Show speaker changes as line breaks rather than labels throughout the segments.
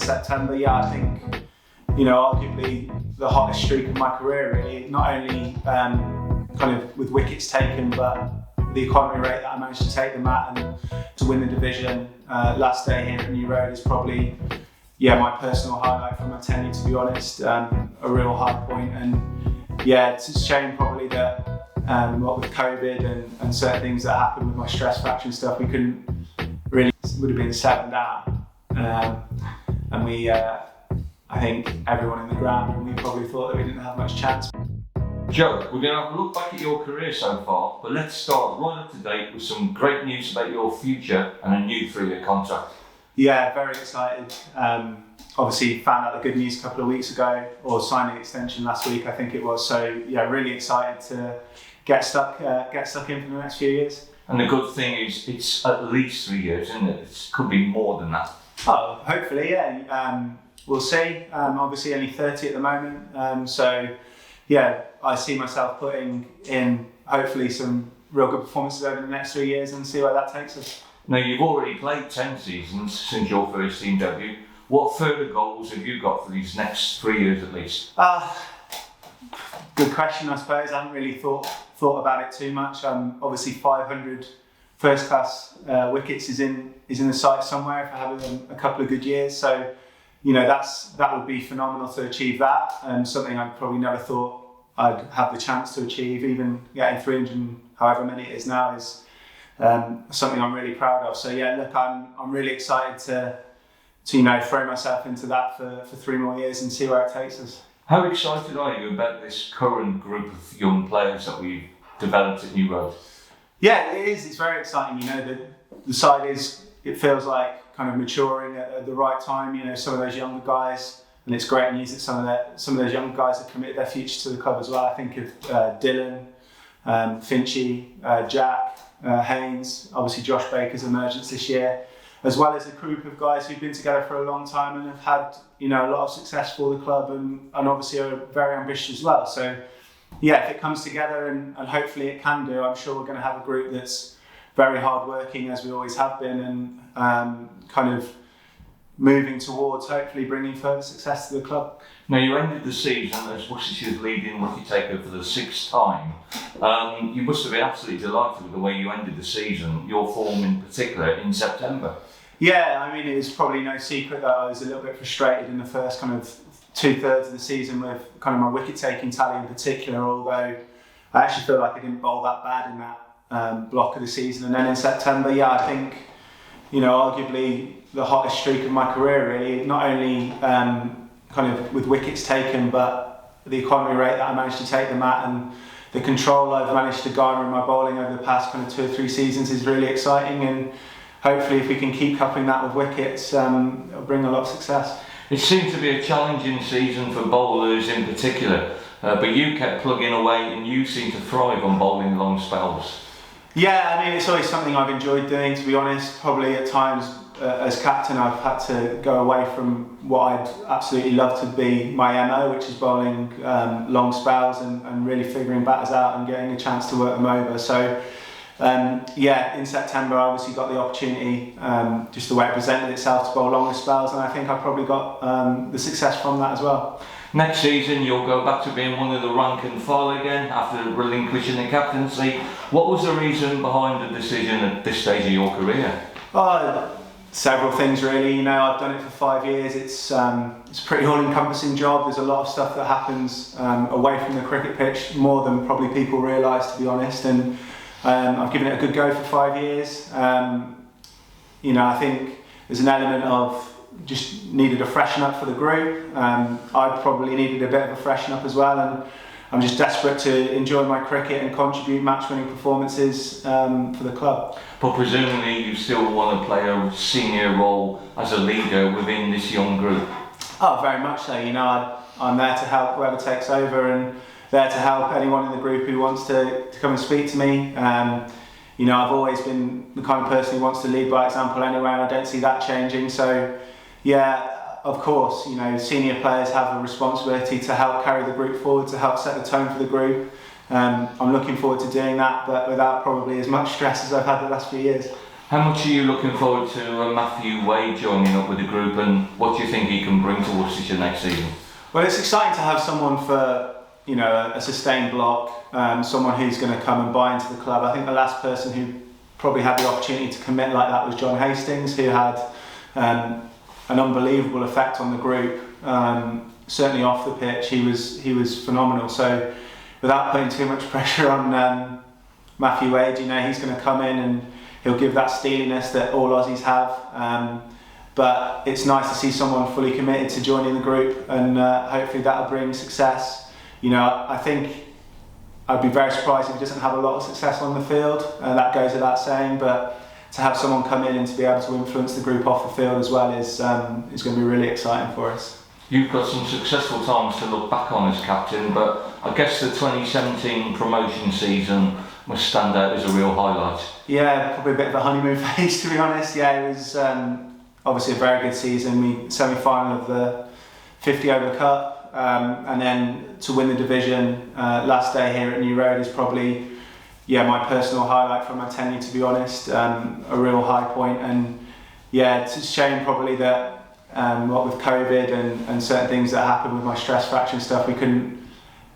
in September, I think, arguably the hottest streak of my career really, not only kind of with wickets taken, but the economy rate that I managed to take them at and to win the division last day here at New Road is probably, my personal highlight from my tenure, to be honest, a real high point. And it's a shame probably that what with COVID and certain things that happened with my stress fracture and stuff, we couldn't really, would have been 7 down. And we, I think everyone in the ground, and we probably thought that we didn't have much chance.
Joe, we're going to have a look back at your career so far, but let's start right up to date with some great news about your future and a new 3-year contract.
Yeah, very excited. Obviously found out the good news a couple of weeks ago, or signed an extension last week, I think it was. So really excited to get stuck in for the next few years.
And the good thing is it's at least 3 years, isn't it? It could be more than that.
Oh, hopefully, we'll see. Obviously only 30 at the moment. So I see myself putting in hopefully some real good performances over the next 3 years and see where that takes us.
Now, you've already played 10 seasons since your first team debut. What further goals have you got for these next 3 years at least?
Good question, I suppose. I haven't really thought about it too much. Obviously 500 first class wickets is in the sight somewhere if I have a couple of good years. So, that would be phenomenal to achieve that, and something I probably never thought I'd have the chance to achieve. Even getting 300, however many it is now, is something I'm really proud of. So look, I'm really excited to throw myself into that for 3 more years and see where it takes us.
How excited are you about this current group of young players that we've developed at New Road? Yeah,
it is. It's very exciting. The side it feels like kind of maturing at the right time. Some of those younger guys, and it's great news that some of those younger guys have committed their future to the club as well. I think of Dylan, Finchy, Jack, Haynes, obviously Josh Baker's emergence this year, as well as a group of guys who've been together for a long time and have had a lot of success for the club and obviously are very ambitious as well. So if it comes together and hopefully it can do, I'm sure we're going to have a group that's very hard working, as we always have been, and kind of moving towards hopefully bringing further success to the club.
Now, you ended the season as Worcestershire's leading wicket taker for the 6th time. You must have been absolutely delighted with the way you ended the season, your form in particular in September.
It was probably no secret that I was a little bit frustrated in the first kind of 2/3 of the season with kind of my wicket taking tally in particular, although I actually feel like I didn't bowl that bad in that block of the season. And then in September, I think, arguably the hottest streak of my career really, not only kind of with wickets taken, but the economy rate that I managed to take them at and the control I've managed to garner in my bowling over the past kind of 2 or 3 seasons is really exciting. And hopefully if we can keep coupling that with wickets, it'll bring a lot of success.
It seemed to be a challenging season for bowlers in particular, but you kept plugging away and you seemed to thrive on bowling long spells.
It's always something I've enjoyed doing, to be honest. Probably at times as captain I've had to go away from what I'd absolutely love to be my MO, which is bowling long spells and really figuring batters out and getting a chance to work them over. So in September I obviously got the opportunity, just the way it presented itself, to bowl longer spells, and I think I probably got the success from that as well.
Next season you'll go back to being one of the rank and file again after relinquishing the captaincy. What was the reason behind the decision at this stage of your career?
Several things really. I've done it for 5 years. It's a pretty all-encompassing job. There's a lot of stuff that happens away from the cricket pitch, more than probably people realise, to be honest. And I've given it a good go for 5 years. I think there's an element of just needed a freshen up for the group. I probably needed a bit of a freshen up as well, and I'm just desperate to enjoy my cricket and contribute match-winning performances for the club.
But presumably you still want to play a senior role as a leader within this young group?
Oh, very much so. I'm there to help whoever takes over and there to help anyone in the group who wants to come and speak to me. I've always been the kind of person who wants to lead by example anyway, and I don't see that changing. So, of course, senior players have a responsibility to help carry the group forward, to help set the tone for the group. I'm looking forward to doing that, but without probably as much stress as I've had the last few years.
How much are you looking forward to Matthew Wade joining up with the group, and what do you think he can bring to Worcestershire next season?
Well, it's exciting to have someone for, you know, a sustained block, someone who's going to come and buy into the club. I think the last person who probably had the opportunity to commit like that was John Hastings, who had an unbelievable effect on the group. Certainly off the pitch, he was phenomenal. So without putting too much pressure on Matthew Wade, you know, he's going to come in and he'll give that steeliness that all Aussies have. But it's nice to see someone fully committed to joining the group, and hopefully that'll bring success. You know, I think I'd be very surprised if he doesn't have a lot of success on the field. That goes without saying, but to have someone come in and to be able to influence the group off the field as well is going to be really exciting for us.
You've got some successful times to look back on as captain, but I guess the 2017 promotion season must stand out as a real highlight.
Yeah, probably a bit of a honeymoon phase, to be honest. Yeah, it was obviously a very good season. We semi-final of the 50 over cup, and then to win the division last day here at New Road is probably my personal highlight from my tenure, to be honest. A real high point, and yeah, it's a shame probably that what with COVID and certain things that happened with my stress fracture and stuff, we couldn't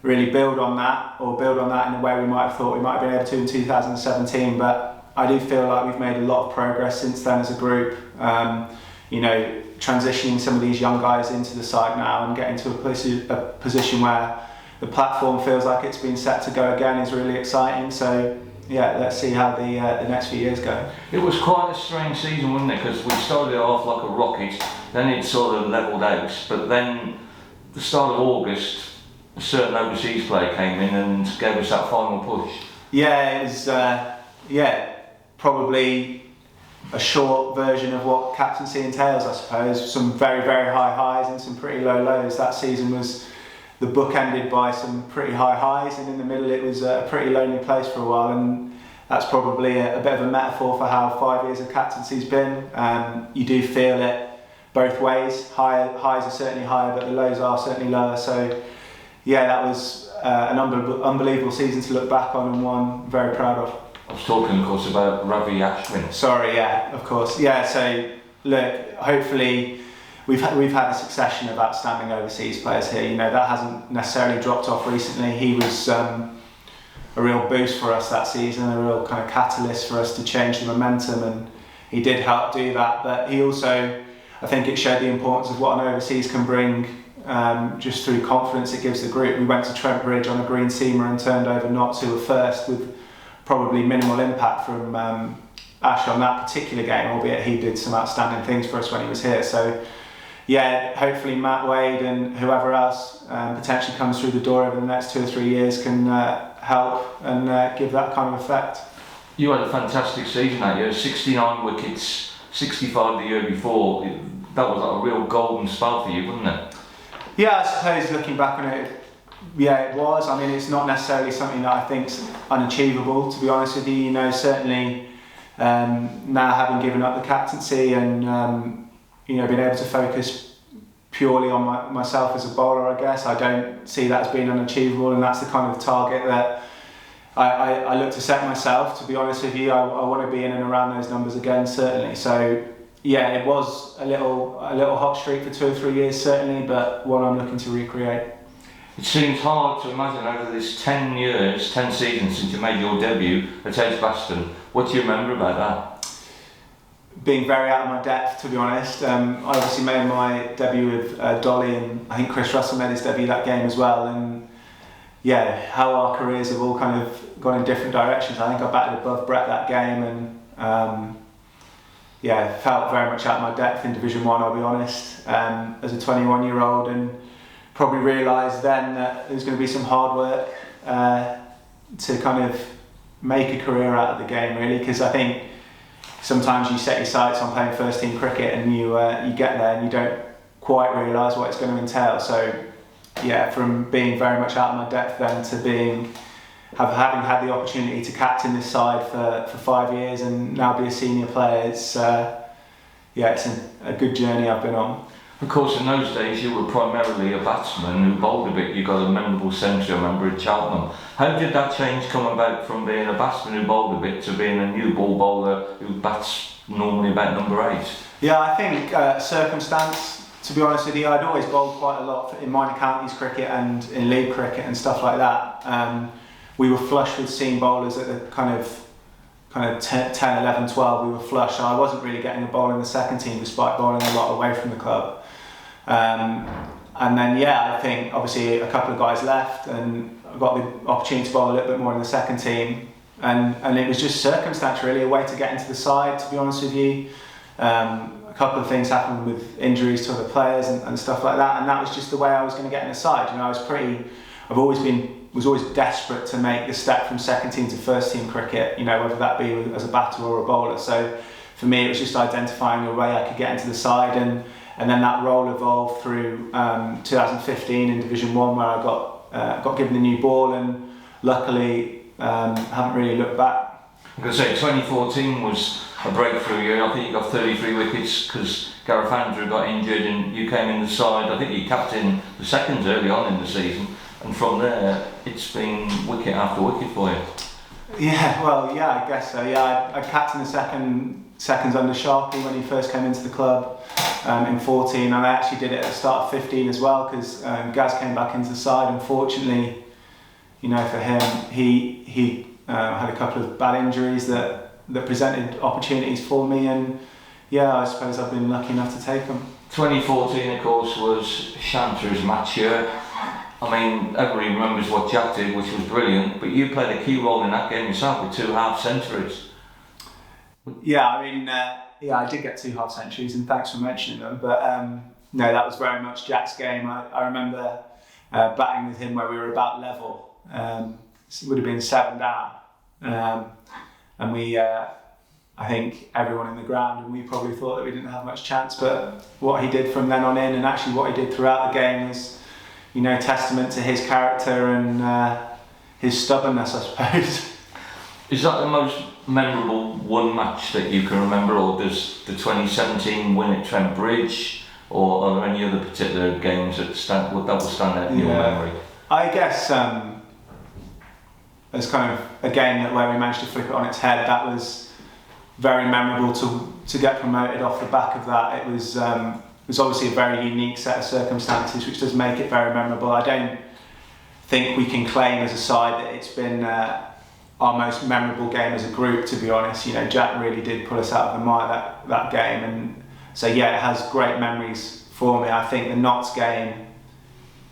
really build on that in the way we might have thought we might have been able to in 2017. But I do feel like we've made a lot of progress since then as a group. You know, transitioning some of these young guys into the side now and getting to a position where the platform feels like it's been set to go again is really exciting. So yeah, let's see how the next few years go. It
was quite a strange season, wasn't it? Because we started off like a rocket, then it sort of levelled out, but then the start of August, a certain overseas player came in and gave us that final push.
Yeah, it was probably a short version of what captaincy entails, I suppose. Some very, very high highs and some pretty low lows. That season was the book ended by some pretty high highs, and in the middle it was a pretty lonely place for a while, and that's probably a bit of a metaphor for how 5 years of captaincy's been. You do feel it both ways. Highs are certainly higher, but the lows are certainly lower. So yeah, that was an unbelievable season to look back on, and one I'm very proud of.
I was talking, of course, about Ravi Ashwin.
Sorry, yeah, of course. Yeah, so look, hopefully we've had a succession of outstanding overseas players here. You know, that hasn't necessarily dropped off recently. He was a real boost for us that season, a real kind of catalyst for us to change the momentum, and he did help do that. But he also, I think it showed the importance of what an overseas can bring, just through confidence it gives the group. We went to Trent Bridge on a green seamer and turned over knots who were first, with probably minimal impact from Ash on that particular game, albeit he did some outstanding things for us when he was here. So yeah, hopefully Matt Wade and whoever else potentially comes through the door over the next 2 or 3 years can help and give that kind of effect.
You had a fantastic season that year, 69 wickets, 65 the year before. That was like a real golden spell for you, wasn't it?
Yeah, I suppose looking back on it, yeah, it was. I mean, it's not necessarily something that I think's unachievable, to be honest with you. You know, certainly now having given up the captaincy and you know, being able to focus purely on myself as a bowler, I guess, I don't see that as being unachievable, and that's the kind of target that I look to set myself, to be honest with you. I want to be in and around those numbers again, certainly. So yeah, it was a little hot streak for 2 or 3 years, certainly, but one I'm looking to recreate.
It seems hard to imagine over this 10 years, 10 seasons since you made your debut at Edgbaston. What do you remember about that?
Being very out of my depth, to be honest. I obviously made my debut with Dolly, and I think Chris Russell made his debut that game as well. And yeah, how our careers have all kind of gone in different directions. I think I batted above Brett that game, and yeah, felt very much out of my depth in Division 1, I'll be honest, as a 21-year-old, and probably realised then that there was going to be some hard work to kind of make a career out of the game, really, because I think sometimes you set your sights on playing first team cricket and you get there and you don't quite realise what it's going to entail. So yeah, from being very much out of my depth then to having had the opportunity to captain this side for 5 years and now be a senior player, it's a good journey I've been on.
Of course, in those days you were primarily a batsman who bowled a bit. You got a memorable century, I remember, at Cheltenham. How did that change come about from being a batsman who bowled a bit to being a new ball bowler who bats normally about number 8?
Yeah, I think circumstance, to be honest with you. I'd always bowled quite a lot in minor counties cricket and in league cricket and stuff like that. We were flush with seam bowlers at the kind of 10, 11, 12, we were flush. So I wasn't really getting a bowl in the second team despite bowling a lot away from the club. And then, yeah, I think obviously a couple of guys left and I got the opportunity to bowl a little bit more in the second team. And it was just circumstance, really, a way to get into the side, to be honest with you. A couple of things happened with injuries to other players and stuff like that, and that was just the way I was going to get in the side. You know, was always desperate to make the step from second team to first team cricket, you know, whether that be as a batter or a bowler. So for me, it was just identifying a way I could get into the side, and then that role evolved through 2015 in Division 1, where I got given the new ball, and luckily haven't really looked back.
I'm going to say 2014 was a breakthrough year. I think you got 33 wickets because Gareth Andrew got injured and you came in the side. I think you captained the seconds early on in the season, and from there it's been wicket after wicket for you.
Yeah, well, yeah, I guess so. Yeah, I captained the seconds under Sharpie when he first came into the club in 14, and I actually did it at the start of 15 as well, because Gaz came back into the side. Unfortunately, you know, for him, he had a couple of bad injuries that presented opportunities for me, and yeah, I suppose I've been lucky enough to take them.
2014, of course, was Shantra's match year. I mean, everybody remembers what Jack did, which was brilliant, but you played a key role in that game yourself with 2 half centuries.
Yeah, I mean, yeah, I did get 2 half centuries, and thanks for mentioning them, but no, that was very much Jack's game. I remember batting with him where we were about level. It would have been 7 down, and we, I think everyone in the ground, and we probably thought that we didn't have much chance, but what he did from then on in, and actually what he did throughout the game, was, you know, testament to his character and his stubbornness, I suppose.
Is that the most memorable one match that you can remember, or does the 2017 win at Trent Bridge, or are there any other particular games that will stand out in your memory?
I guess as kind of a game where we managed to flip it on its head, that was very memorable to get promoted off the back of that. It was obviously a very unique set of circumstances, which does make it very memorable. I don't think we can claim as a side that it's been our most memorable game as a group, to be honest. You know, Jack really did pull us out of the mire that game, and so yeah, it has great memories for me. I think the Notts game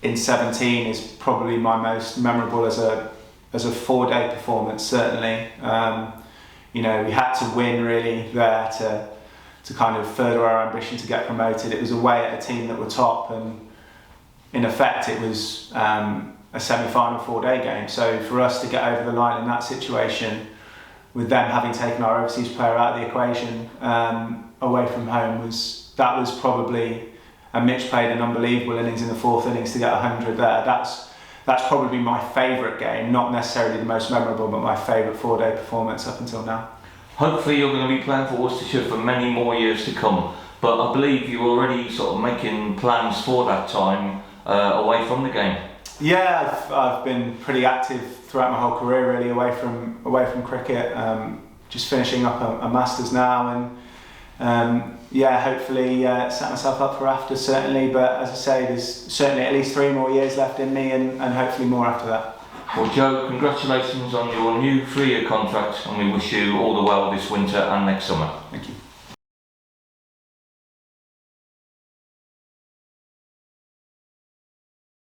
in 17 is probably my most memorable as a 4-day performance, certainly. You know, we had to win really there to kind of further our ambition to get promoted. It was away at a team that were top, and in effect it was a semi-final 4-day game. So for us to get over the line in that situation, with them having taken our overseas player out of the equation away from home, was probably, and Mitch played an unbelievable innings in the 4th innings to get 100 there. That's probably my favourite game, not necessarily the most memorable, but my favourite 4-day performance up until now.
Hopefully you're going to be playing for Worcestershire for many more years to come, but I believe you're already sort of making plans for that time away from the game. Yeah,
I've been pretty active throughout my whole career, really, away from cricket. Just finishing up a Masters now, and yeah, hopefully set myself up for after, certainly. But as I say, there's certainly at least 3 more years left in me, and hopefully more after that.
Well, Joe, congratulations on your new 3-year contract, and we wish you all the well this winter and next summer.
Thank you.